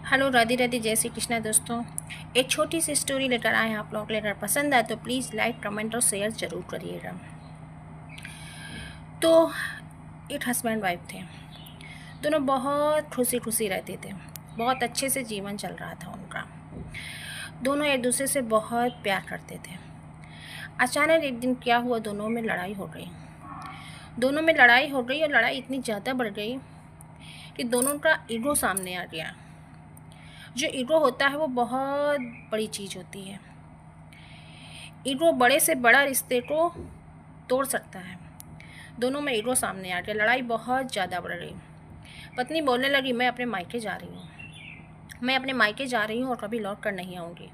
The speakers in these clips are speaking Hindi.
हेलो, राधे राधे, जय श्री कृष्णा दोस्तों। एक छोटी सी स्टोरी लेकर आए हैं आप लोग। लेकर पसंद आए तो प्लीज़ लाइक कमेंट और शेयर ज़रूर करिएगा। तो एक हस्बैंड वाइफ थे। दोनों बहुत खुशी खुशी रहते थे। बहुत अच्छे से जीवन चल रहा था उनका। दोनों एक दूसरे से बहुत प्यार करते थे। अचानक एक दिन क्या हुआ, दोनों में लड़ाई हो गई। और लड़ाई इतनी ज़्यादा बढ़ गई कि दोनों का ईगो सामने आ गया। जो ईगो होता है वो बहुत बड़ी चीज़ होती है। ईगो बड़े से बड़ा रिश्ते को तोड़ सकता है। दोनों में ईगो सामने आ गया, लड़ाई बहुत ज़्यादा बढ़ गई। पत्नी बोलने लगी, मैं अपने मायके जा रही हूँ और कभी लौट कर नहीं आऊँगी।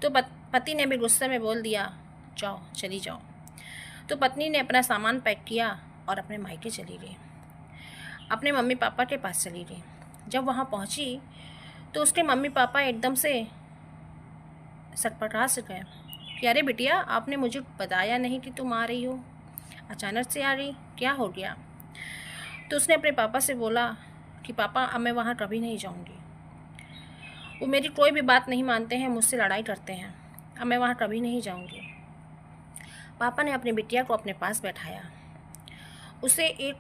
तो पति ने भी गुस्से में बोल दिया, जाओ, चली जाओ। तो पत्नी ने अपना सामान पैक किया और अपने मायके चली गई, अपने मम्मी पापा के पास चली गई। जब वहाँ पहुँची तो उसके मम्मी पापा एकदम से सटपटा से गए कि अरे बिटिया, आपने मुझे बताया नहीं कि तुम आ रही हो, अचानक से आ गई, क्या हो गया? तो उसने अपने पापा से बोला कि पापा, अब मैं वहाँ कभी नहीं जाऊँगी। वो मेरी कोई भी बात नहीं मानते हैं, मुझसे लड़ाई करते हैं। अब मैं वहाँ कभी नहीं जाऊँगी। पापा ने अपनी बिटिया को अपने पास बैठाया, उसे एक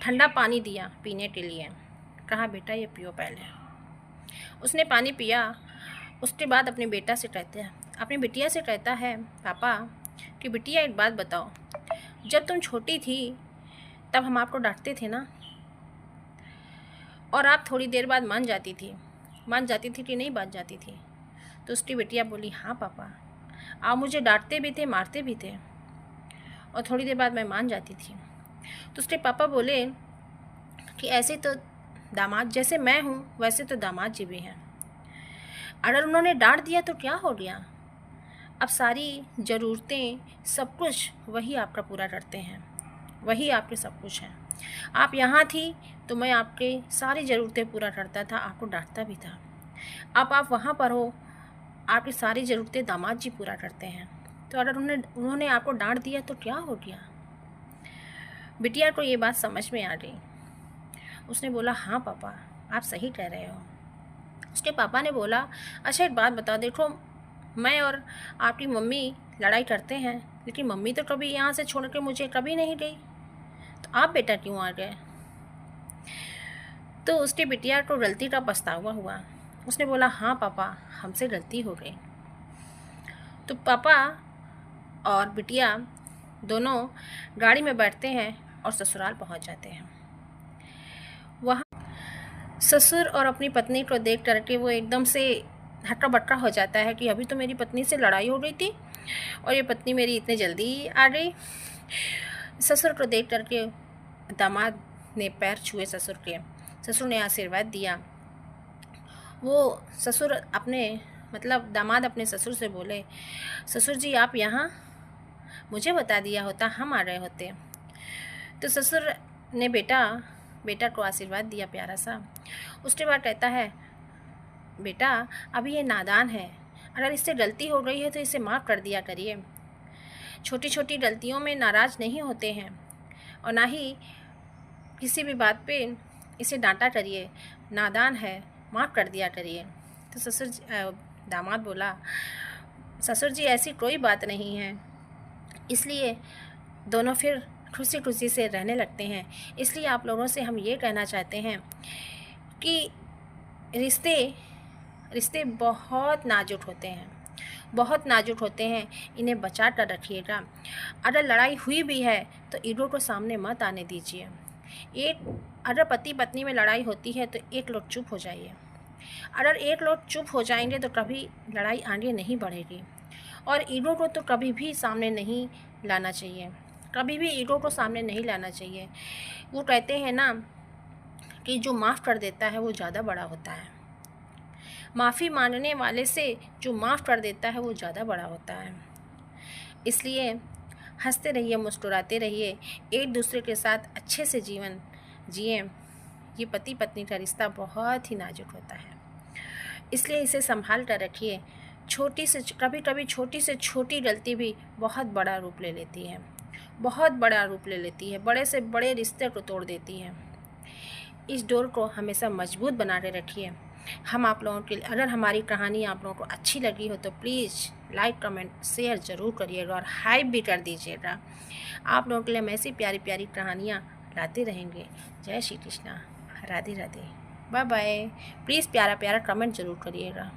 ठंडा पानी दिया पीने के लिए। कहा, बेटा ये पियो पहले। उसने पानी पिया। उसके बाद अपनी बिटिया से कहता है, पापा कि बिटिया एक बात बताओ, जब तुम छोटी थी तब हम आपको डांटते थे ना, और आप थोड़ी देर बाद मान जाती थी कि नहीं मान जाती थी? तो उसकी बिटिया बोली, हाँ पापा, आप मुझे डांटते भी थे, मारते भी थे, और थोड़ी देर बाद मैं मान जाती थी। तो उसके पापा बोले कि ऐसे तो दामाद, जैसे मैं हूँ वैसे तो दामाद जी भी हैं। अगर उन्होंने डांट दिया तो क्या हो गया? अब सारी ज़रूरतें, सब कुछ वही आपका पूरा करते हैं, वही आपके सब कुछ हैं। आप यहाँ थी तो मैं आपके सारी ज़रूरतें पूरा करता था, आपको डांटता भी था। अब आप वहाँ पर हो, आपकी सारी ज़रूरतें दामाद जी पूरा करते हैं। तो अगर उन्होंने आपको डांट दिया तो क्या हो गया? बिटिया को ये बात समझ में आ गई। उसने बोला, हाँ पापा, आप सही कह रहे हो। उसके पापा ने बोला, अच्छा एक बात बता, देखो मैं और आपकी मम्मी लड़ाई करते हैं, लेकिन मम्मी तो कभी यहाँ से छोड़ के मुझे कभी नहीं गई, तो आप बेटा क्यों आ गए? तो उसकी बिटिया को गलती का पछतावा हुआ। उसने बोला, हाँ पापा, हमसे गलती हो गई। तो पापा और बिटिया दोनों गाड़ी में बैठते हैं और ससुराल पहुँच जाते हैं। वहाँ ससुर और अपनी पत्नी को देख करके वो एकदम से हक्का बक्का हो जाता है कि अभी तो मेरी पत्नी से लड़ाई हो गई थी और ये पत्नी मेरी इतने जल्दी आ गई। ससुर को देख करके दामाद ने पैर छुए ससुर के। ससुर ने आशीर्वाद दिया। वो ससुर दामाद अपने ससुर से बोले, ससुर जी आप यहाँ, मुझे बता दिया होता, हम आ रहे होते। तो ससुर ने बेटा को आशीर्वाद दिया प्यारा सा। उसके बाद कहता है, बेटा अभी ये नादान है, अगर इससे गलती हो गई है तो इसे माफ़ कर दिया करिए। छोटी छोटी गलतियों में नाराज़ नहीं होते हैं और ना ही किसी भी बात पे इसे डांटा करिए, नादान है, माफ़ कर दिया करिए। तो दामाद बोला, ससुर जी ऐसी कोई बात नहीं है। इसलिए दोनों फिर खुशी खुशी से रहने लगते हैं। इसलिए आप लोगों से हम ये कहना चाहते हैं कि रिश्ते बहुत नाजुक होते हैं, इन्हें बचा कर रखिएगा। अगर लड़ाई हुई भी है तो ईगो को सामने मत आने दीजिए। अगर पति पत्नी में लड़ाई होती है तो एक लोग चुप हो जाइए। अगर एक लोग चुप हो जाएंगे तो कभी लड़ाई आगे नहीं बढ़ेगी। और ईगो को तो कभी भी सामने नहीं लाना चाहिए, वो कहते हैं ना कि जो माफ़ कर देता है वो ज़्यादा बड़ा होता है। माफ़ी मांगने वाले से जो माफ़ कर देता है वो ज़्यादा बड़ा होता है। इसलिए हंसते रहिए, मुस्कुराते रहिए, एक दूसरे के साथ अच्छे से जीवन जिए। ये पति पत्नी का रिश्ता बहुत ही नाजुक होता है, इसलिए इसे संभाल कर रखिए। कभी कभी छोटी से छोटी गलती भी बहुत बड़ा रूप ले लेती है, बड़े से बड़े रिश्ते को तोड़ देती है। इस डोर को हमेशा मजबूत बनाए रखिए। हम आप लोगों के लिए, अगर हमारी कहानी आप लोगों को अच्छी लगी हो तो प्लीज़ लाइक कमेंट शेयर ज़रूर करिएगा और हाइप भी कर दीजिएगा। आप लोगों के लिए हम ऐसी प्यारी प्यारी कहानियाँ लाते रहेंगे। जय Shri Krishna, Radhe Radhe, bye bye. Please प्यारा प्यारा कमेंट ज़रूर करिएगा।